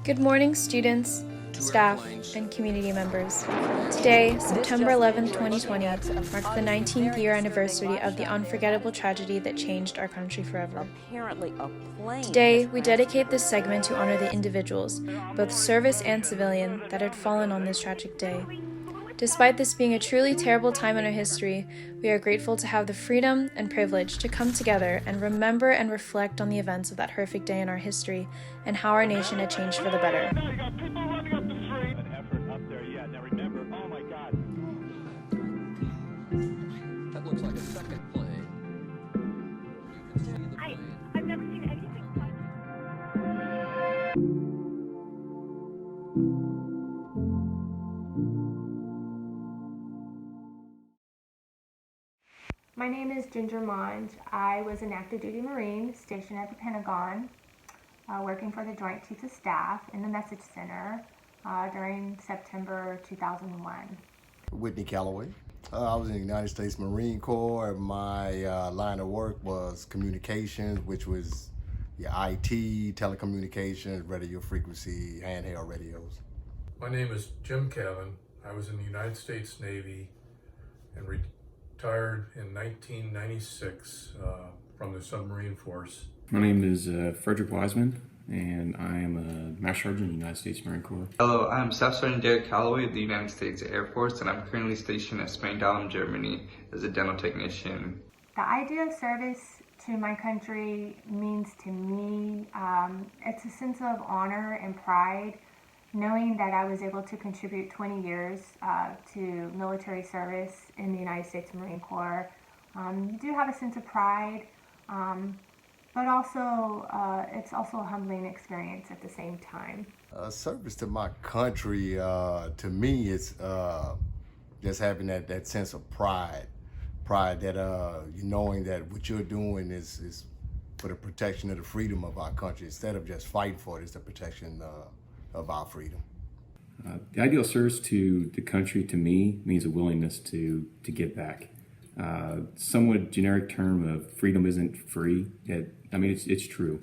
Good morning, students, staff, and community members. Today, September 11, 2020, marks the 19th year anniversary of the unforgettable tragedy that changed our country forever. Today, we dedicate this segment to honor the individuals, both service and civilian, that had fallen on this tragic day. Despite this being a truly terrible time in our history, we are grateful to have the freedom and privilege to come together and remember and reflect on the events of that horrific day in our history and how our nation had changed for the better. That looks like a second plane. You can see the plane. I've never seen anything like My name is Ginger Mond. I was an active duty Marine stationed at the Pentagon, working for the Joint Chiefs of Staff in the Message Center during September 2001. Whitney Calloway. I was in the United States Marine Corps. My line of work was communications, which was your IT, telecommunications, radio frequency, handheld radios. My name is Jim Kevin. I was in the United States Navy and retired in 1996 from the submarine force. My name is Frederick Wiseman, and I am a Master Sergeant in the United States Marine Corps. Hello, I'm Staff Sergeant Derek Calloway of the United States Air Force, and I'm currently stationed at Spangdahlem, Germany as a dental technician. The idea of service to my country means to me, it's a sense of honor and pride, knowing that I was able to contribute 20 years to military service in the United States Marine Corps. You do have a sense of pride, but also it's also a humbling experience at the same time. Service to my country, to me, it's just having that sense of pride that you knowing that what you're doing is for the protection of the freedom of our country. Instead of just fighting for it, it's the protection of our freedom. The ideal service to the country, to me, means a willingness to give back. Somewhat generic term of freedom isn't free. It's true.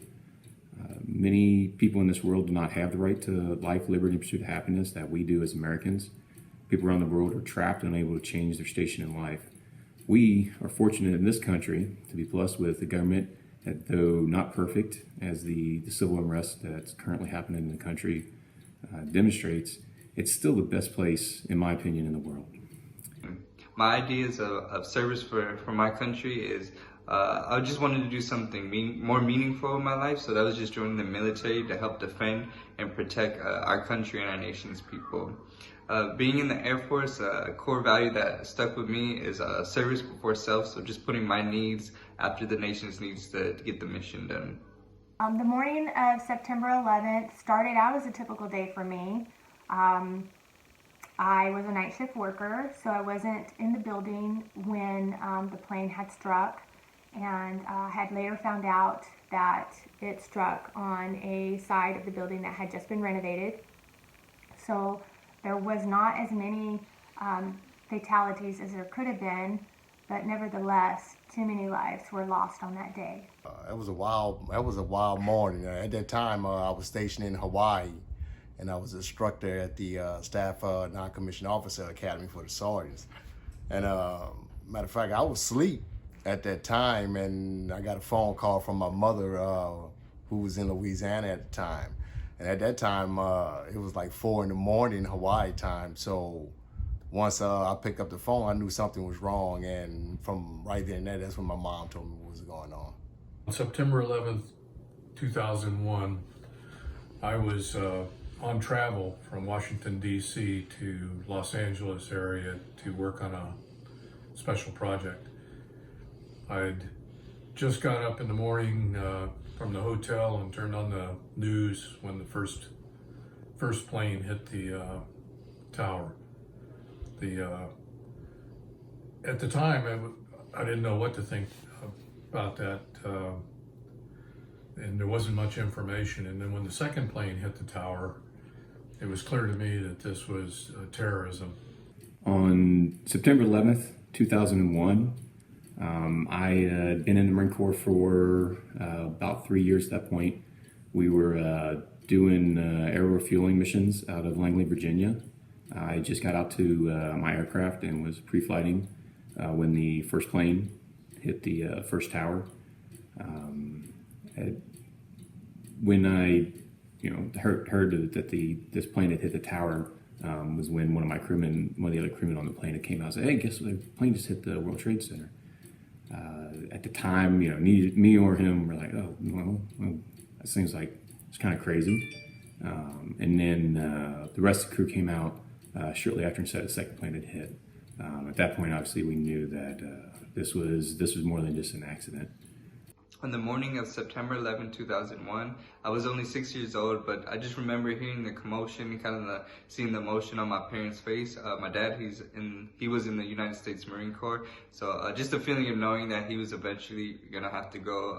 Many people in this world do not have the right to life, liberty, and pursuit of happiness that we do as Americans. People around the world are trapped and unable to change their station in life. We are fortunate in this country to be blessed with a government that, though not perfect, as the civil unrest that's currently happening in the country demonstrates, it's still the best place, in my opinion, in the world. My ideas of service for my country is I just wanted to do something more meaningful in my life, so that was just joining the military to help defend and protect our country and our nation's people. Being in the Air Force, a core value that stuck with me is service before self, so just putting my needs after the nation's needs to get the mission done. The morning of September 11th started out as a typical day for me. I was a night shift worker, so I wasn't in the building when the plane had struck, and had later found out that it struck on a side of the building that had just been renovated. So there was not as many fatalities as there could have been, but nevertheless, too many lives were lost on that day. It was a wild morning. At that time, I was stationed in Hawaii, and I was an instructor at the Staff Non-Commissioned Officer Academy for the Sergeants. And matter of fact, I was asleep at that time, and I got a phone call from my mother, who was in Louisiana at the time. And at that time, it was like 4 a.m. Hawaii time. So once I picked up the phone, I knew something was wrong. And from right then and there, that's when my mom told me what was going on. On September 11th, 2001, I was on travel from Washington, D.C. to Los Angeles area to work on a special project. I'd just got up in the morning from the hotel and turned on the news when the first plane hit the tower. At the time, I didn't know what to think about that, and there wasn't much information. And then when the second plane hit the tower, it was clear to me that this was terrorism. On September 11th, 2001, I had been in the Marine Corps for about 3 years at that point. We were doing air refueling missions out of Langley, Virginia. I just got out to my aircraft and was pre-flighting when the first plane hit the first tower. When I, heard that this plane had hit the tower, was when one of the other crewmen on the plane had came out and said, "Hey, guess what? The plane just hit the World Trade Center." At the time, neither me or him were like, "Oh, well, that seems like it's kind of crazy." And then the rest of the crew came out shortly after and said the second plane had hit. At that point, obviously, we knew that this was more than just an accident. On the morning of September 11, 2001, I was only 6 years old, but I just remember hearing the commotion, seeing the emotion on my parents' face. My dad, he was in the United States Marine Corps, so just the feeling of knowing that he was eventually gonna have to go,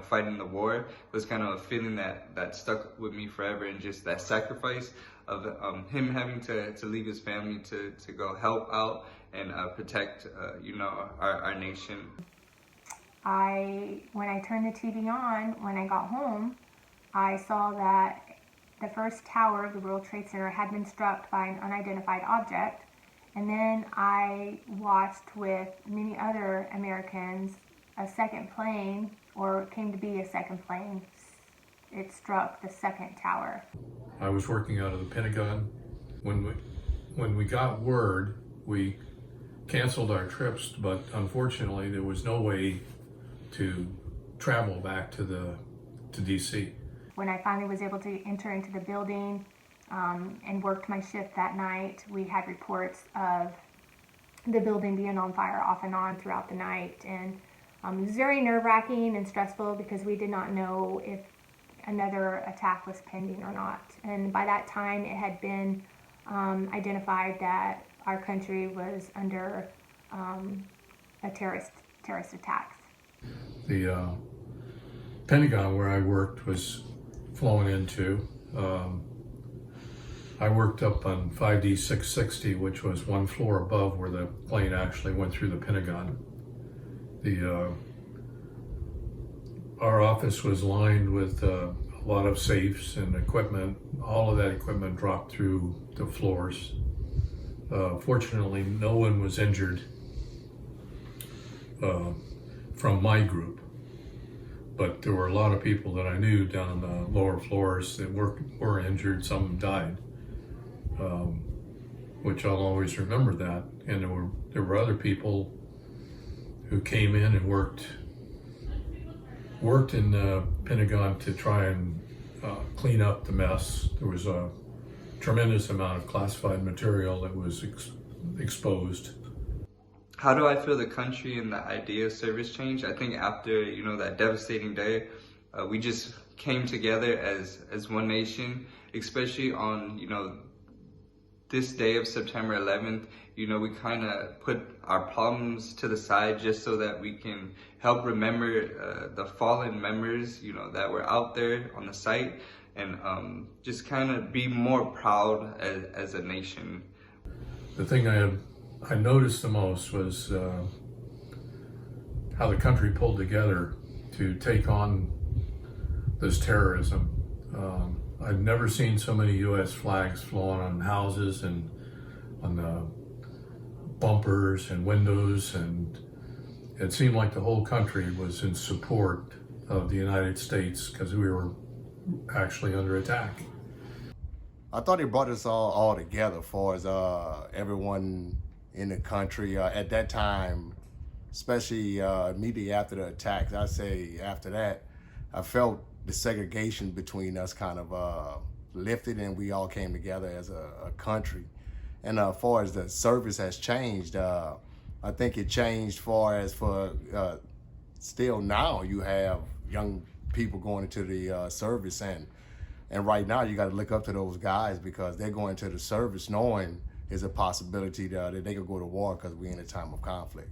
fight in the war was kind of a feeling that stuck with me forever, and just that sacrifice of him having to leave his family to go help out and protect, our nation. When I turned the TV on, when I got home, I saw that the first tower of the World Trade Center had been struck by an unidentified object. And then I watched with many other Americans a second plane, or came to be a second plane. It struck the second tower. I was working out of the Pentagon. When we got word, we canceled our trips, but unfortunately there was no way to travel back to DC. When I finally was able to enter into the building and worked my shift that night, we had reports of the building being on fire off and on throughout the night. And it was very nerve-wracking and stressful because we did not know if another attack was pending or not. And by that time, it had been identified that our country was under a terrorist attacks. The Pentagon, where I worked, was flown into. I worked up on 5D 660, which was one floor above where the plane actually went through the Pentagon. Our office was lined with a lot of safes and equipment. All of that equipment dropped through the floors. Fortunately, no one was injured from my group, but there were a lot of people that I knew down on the lower floors that were injured. Some died, which I'll always remember that. And there were other people who came in and worked in the Pentagon to try and clean up the mess. There was a tremendous amount of classified material that was exposed. How do I feel the country and the idea of service change? I think after, that devastating day, we just came together as one nation, especially on, this day of September 11th. We kind of put our problems to the side just so that we can help remember the fallen members, that were out there on the site, and just kind of be more proud as a nation. The thing I noticed the most was how the country pulled together to take on this terrorism. I've never seen so many U.S. flags flown on houses and on the bumpers and windows, and it seemed like the whole country was in support of the United States because we were actually under attack. I thought it brought us all together, as far as everyone in the country at that time, especially immediately after the attacks. I say after that, I felt the segregation between us kind of lifted, and we all came together as a country. And as far as the service has changed, I think it changed for still now you have young people going into the service, and right now you got to look up to those guys because they're going to the service knowing there's a possibility that they could go to war because we're in a time of conflict.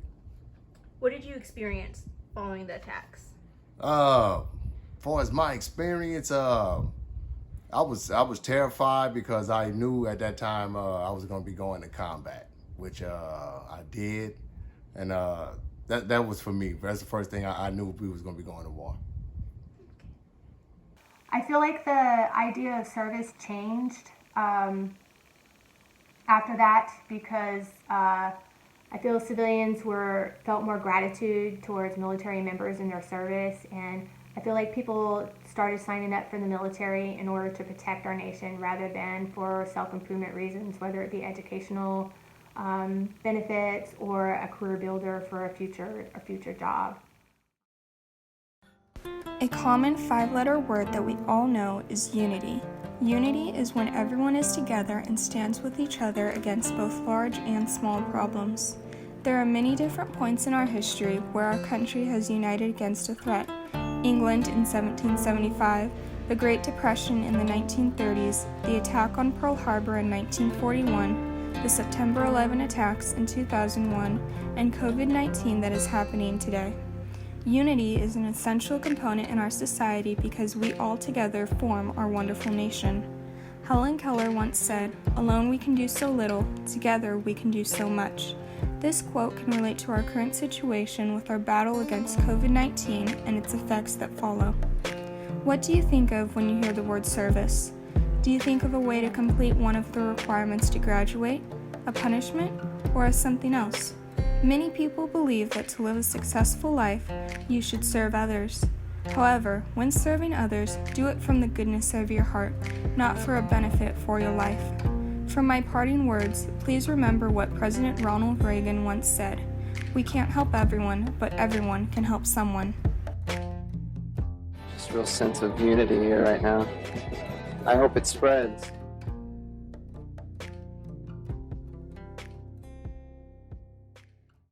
What did you experience following the attacks? Far as my experience, I was terrified because I knew at that time I was going to be going to combat, which I did, and that was for me. That's the first thing I knew we was going to be going to war. I feel like the idea of service changed after that because I feel civilians felt more gratitude towards military members in their service, and I feel like people started signing up for the military in order to protect our nation rather than for self-improvement reasons, whether it be educational benefits or a career builder for a future job. A common 5-letter word that we all know is unity. Unity is when everyone is together and stands with each other against both large and small problems. There are many different points in our history where our country has united against a threat. England in 1775, the Great Depression in the 1930s, the attack on Pearl Harbor in 1941, the September 11 attacks in 2001, and COVID-19 that is happening today. Unity is an essential component in our society because we all together form our wonderful nation. Helen Keller once said, "Alone we can do so little, together we can do so much." This quote can relate to our current situation with our battle against COVID-19 and its effects that follow. What do you think of when you hear the word service? Do you think of a way to complete one of the requirements to graduate, a punishment, or as something else? Many people believe that to live a successful life, you should serve others. However, when serving others, do it from the goodness of your heart, not for a benefit for your life. From my parting words, please remember what President Ronald Reagan once said, "We can't help everyone, but everyone can help someone." Just a real sense of unity here right now. I hope it spreads.